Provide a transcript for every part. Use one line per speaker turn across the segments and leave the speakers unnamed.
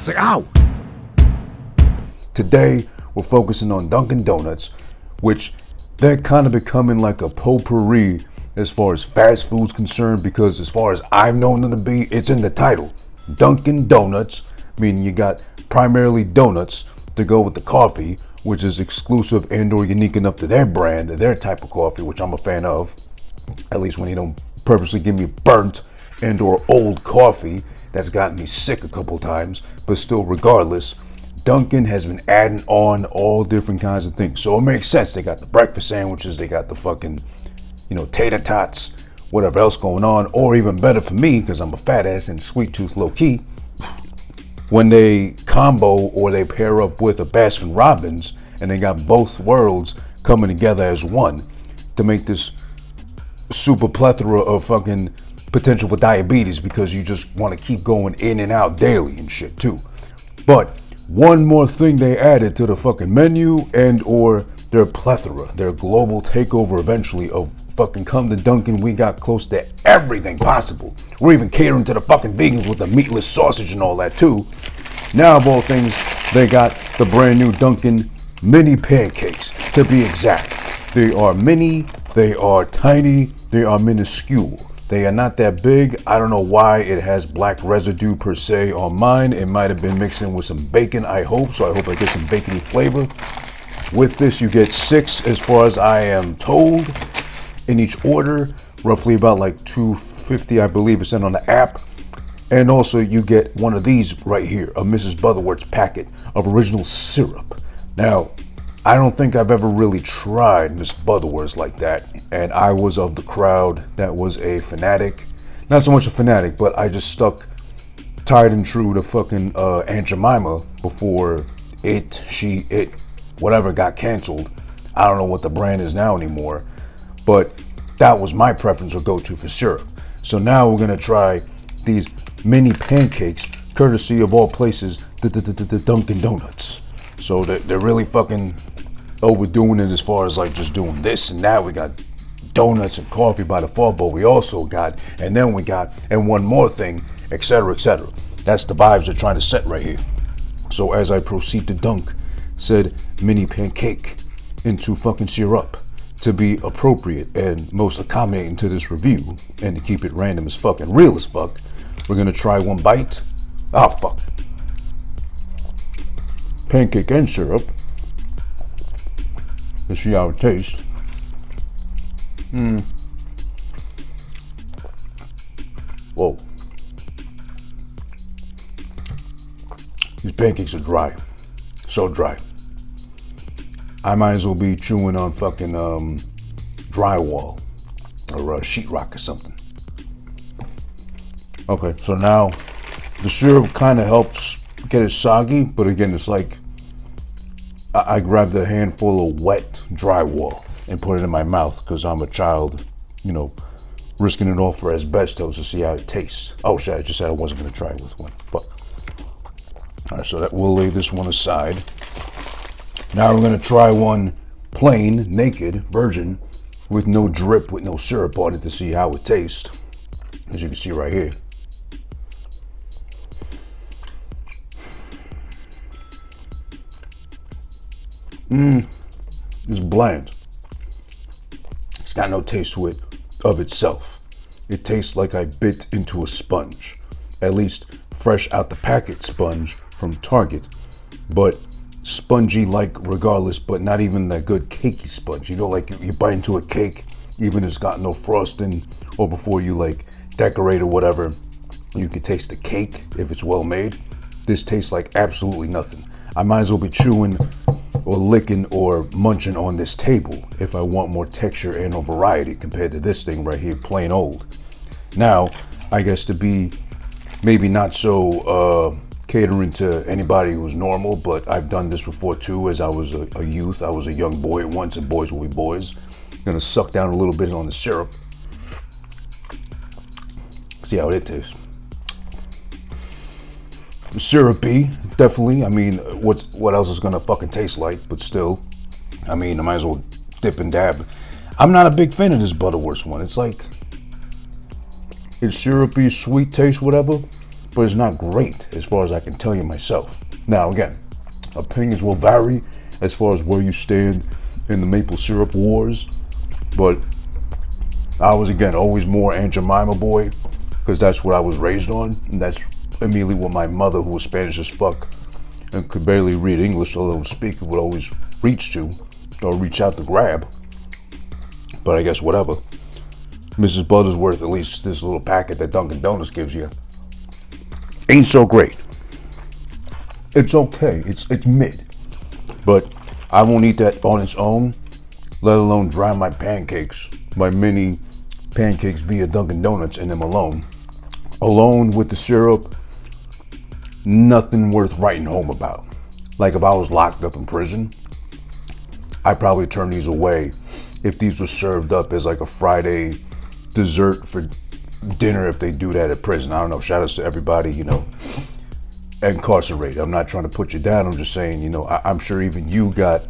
It's like, ow! Today, we're focusing on Dunkin' Donuts, which they're kind of becoming like a potpourri as far as fast food's concerned, because as far as I've known them to be, it's in the title. Dunkin' Donuts, meaning you got primarily donuts to go with the coffee, which is exclusive and or unique enough to their brand, their type of coffee, which I'm a fan of. At least when you don't purposely give me burnt and or old coffee that's gotten me sick a couple times. But still, regardless, Dunkin' has been adding on all different kinds of things. So it makes sense. They got the breakfast sandwiches, they got the fucking, tater tots, whatever else going on. Or even better for me, because I'm a fat ass and sweet tooth low key, when they combo or they pair up with a Baskin Robbins and they got both worlds coming together as one to make this super plethora of fucking potential for diabetes, because you just want to keep going in and out daily and shit too. But one more thing they added to the fucking menu and or their plethora, their global takeover eventually of fucking come to Dunkin', we got close to everything possible. We're even catering to the fucking vegans with the meatless sausage and all that too. Now of all things, they got the brand new Dunkin' Mini Pancakes, to be exact. They are mini, they are tiny, they are minuscule. They are not that big. I don't know why it has black residue per se on mine. It might have been mixed in with some bacon, I hope. So I hope I get some bacony flavor. With this, you get 6, as far as I am told, in each order. Roughly about like $2.50, I believe, is on the app. And also you get one of these right here, a Mrs. Butterworth's packet of original syrup. Now, I don't think I've ever really tried Miss Butterworth's like that. And I was of the crowd that was a fanatic. Not so much a fanatic, but I just stuck tied and true to fucking Aunt Jemima before it, whatever got canceled. I don't know what the brand is now anymore. But that was my preference or go-to for syrup. So now we're gonna try these mini pancakes, courtesy of all places, the Dunkin' Donuts. So they're really fucking overdoing it as far as like just doing this and that. We got donuts and coffee by default, but we also got, and then we got, and one more thing, etc., etc. That's the vibes they're trying to set right here. So as I proceed to dunk said mini pancake into fucking syrup to be appropriate and most accommodating to this review, and to keep it random as fuck and real as fuck, we're gonna try one bite. Oh fuck. Pancake and syrup. Let's see how it tastes. Whoa. These pancakes are dry. So dry. I might as well be chewing on fucking drywall or sheetrock or something. Okay, so now the syrup kind of helps get it soggy, but again, it's like I grabbed a handful of wet drywall and put it in my mouth because I'm a child, risking it all for asbestos to see how it tastes. Oh shit, I just said I wasn't gonna try it with one, but all right, so that we'll lay this one aside. Now we're gonna try one plain, naked, virgin, with no drip, with no syrup on it to see how it tastes. As you can see right here. It's bland. It's got no taste to it of itself. It tastes like I bit into a sponge. At least fresh out the packet sponge from Target. But spongy like regardless, but not even that good cakey sponge. Like you bite into a cake, even if it's got no frosting, or before you like decorate or whatever, you can taste the cake if it's well made. This tastes like absolutely nothing. I might as well be chewing or licking or munching on this table if I want more texture and or variety compared to this thing right here, plain old. Now, I guess to be maybe not so catering to anybody who's normal, but I've done this before too as I was a youth. I was a young boy once, and boys will be boys. Gonna suck down a little bit on the syrup. See how it tastes. Syrupy, definitely. I mean, what else is gonna fucking taste like? But still, I mean, I might as well dip and dab. I'm not a big fan of this Butterworth's one. It's like, it's syrupy, sweet taste, whatever. but it's not great as far as I can tell you myself. Now, again, opinions will vary as far as where you stand in the maple syrup wars, but I was, again, always more Aunt Jemima boy, because that's what I was raised on, and that's immediately what my mother, who was Spanish as fuck and could barely read English, although speak it, would always reach to or reach out to grab. But I guess whatever. Mrs. Buttersworth, at least this little packet that Dunkin' Donuts gives you, ain't so great. It's okay. It's mid. But I won't eat that on its own, let alone dry my pancakes, my mini pancakes via Dunkin' Donuts, and them alone. Alone with the syrup, nothing worth writing home about. Like if I was locked up in prison, I'd probably turn these away if these were served up as like a Friday dessert for dinner, if they do that at prison. I don't know, shout outs to everybody, incarcerated. I'm not trying to put you down, I'm just saying, I'm sure even you got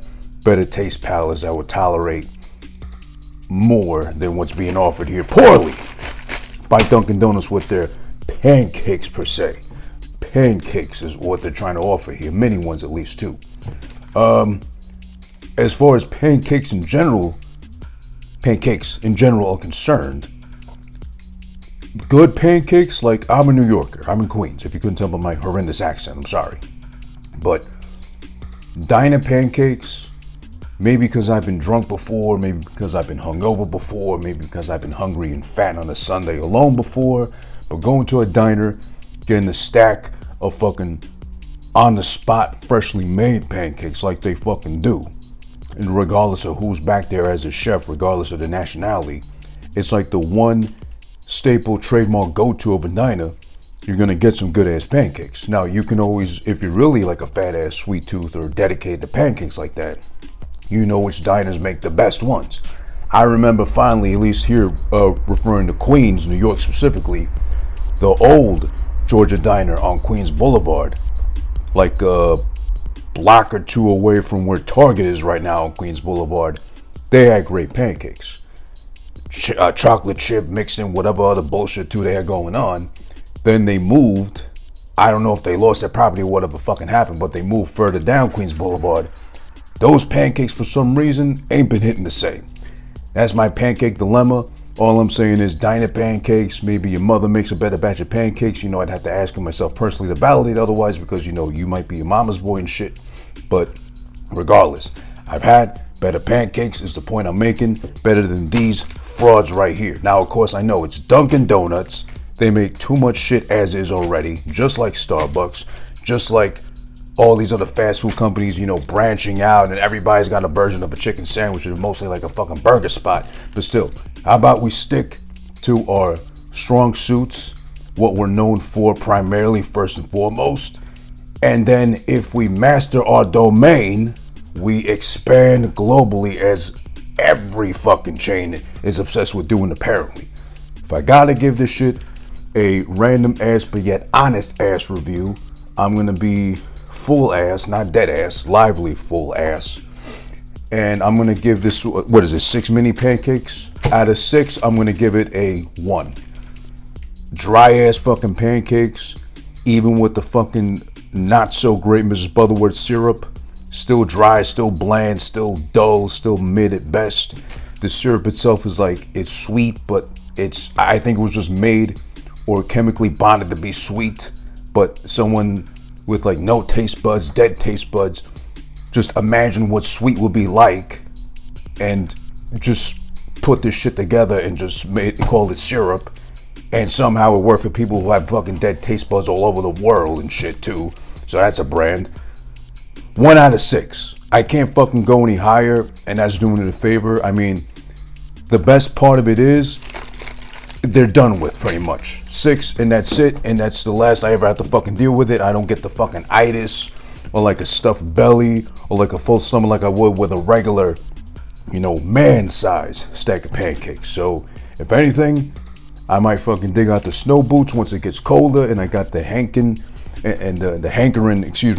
better taste palates that would tolerate more than what's being offered here poorly by Dunkin' Donuts with their pancakes per se. Pancakes is what they're trying to offer here, mini ones at least too. As far as pancakes in general are concerned, good pancakes, like, I'm a New Yorker, I'm in Queens, if you couldn't tell by my horrendous accent, I'm sorry. But diner pancakes, maybe because I've been drunk before, maybe because I've been hungover before, maybe because I've been hungry and fat on a Sunday alone before, but going to a diner, getting a stack of fucking on the spot, freshly made pancakes like they fucking do, and regardless of who's back there as a chef, regardless of the nationality, it's like the one staple trademark go-to of a diner. You're gonna get some good ass pancakes. Now you can always, if you're really like a fat ass sweet tooth or dedicated to pancakes like that, you know which diners make the best ones. I remember finally, at least here, referring to Queens, New York specifically, the old Georgia Diner on Queens Boulevard, like a block or two away from where Target is right now on Queens Boulevard, they had great pancakes. Chocolate chip mixed in whatever other bullshit too they had going on. Then they moved. I don't know if they lost their property or whatever fucking happened, but they moved further down Queens Boulevard. Those pancakes, for some reason, ain't been hitting the same. That's my pancake dilemma. All I'm saying is diner pancakes, maybe your mother makes a better batch of pancakes. I'd have to ask her myself personally to validate otherwise, because, you might be your mama's boy and shit. But regardless, I've had better pancakes is the point I'm making, better than these frauds right here. Now, of course, I know it's Dunkin' Donuts. They make too much shit as is already, just like Starbucks, just like all these other fast food companies, branching out, and everybody's got a version of a chicken sandwich, which is mostly like a fucking burger spot. But still, how about we stick to our strong suits, what we're known for primarily, first and foremost, and then if we master our domain, we expand globally, as every fucking chain is obsessed with doing apparently. If I gotta give this shit a random ass but yet honest ass review, I'm gonna be full ass, not dead ass, lively full ass. And I'm gonna give this, 6 mini pancakes? Out of 6, I'm gonna give it a 1. Dry ass fucking pancakes, even with the fucking not so great Mrs. Butterworth syrup. Still dry, still bland, still dull, still mid at best. The syrup itself is like, it's sweet, but I think it was just made or chemically bonded to be sweet. But someone with like no taste buds, dead taste buds, just imagine what sweet would be like and just put this shit together and just call it syrup. And somehow it worked for people who have fucking dead taste buds all over the world and shit too. So that's a brand. 1 out of 6. I can't fucking go any higher, and that's doing it a favor. I mean, the best part of it is they're done with pretty much. 6, and that's it, and that's the last I ever have to fucking deal with it. I don't get the fucking itis or like a stuffed belly or like a full stomach like I would with a regular, man size stack of pancakes. So if anything, I might fucking dig out the snow boots once it gets colder and I got the hankering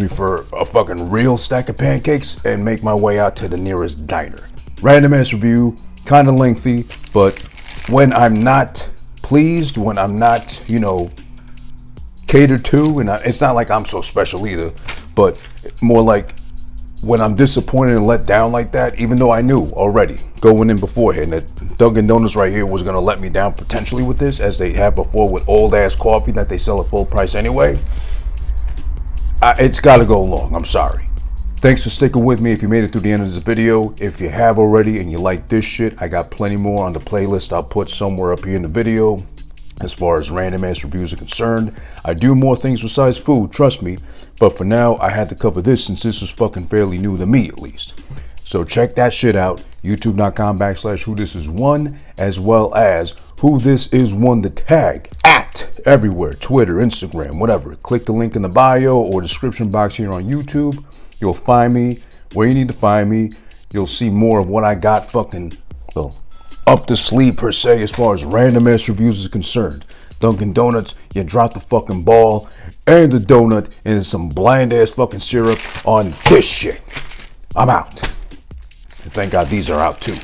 for a fucking real stack of pancakes and make my way out to the nearest diner. Random ass review, kind of lengthy, but when I'm not pleased, when I'm not, catered to, and it's not like I'm so special either, but more like when I'm disappointed and let down like that, even though I knew already going in beforehand that Dunkin' Donuts right here was gonna let me down potentially with this, as they have before with old ass coffee that they sell at full price anyway, it's gotta go along. I'm sorry. Thanks for sticking with me if you made it through the end of this video. If you have already and you like this shit, I got plenty more on the playlist I'll put somewhere up here in the video. As far as random ass reviews are concerned, I do more things besides food, trust me. But for now, I had to cover this since this was fucking fairly new to me at least. So check that shit out, youtube.com/whothisis1, as well as whothisis1 the tag at everywhere, Twitter, Instagram, whatever. Click the link in the bio or description box here on YouTube. You'll find me where you need to find me. You'll see more of what I got fucking, well, up the sleeve per se as far as random ass reviews is concerned. Dunkin' Donuts, you drop the fucking ball and the donut and some bland ass fucking syrup on this shit. I'm out. And thank God these are out too.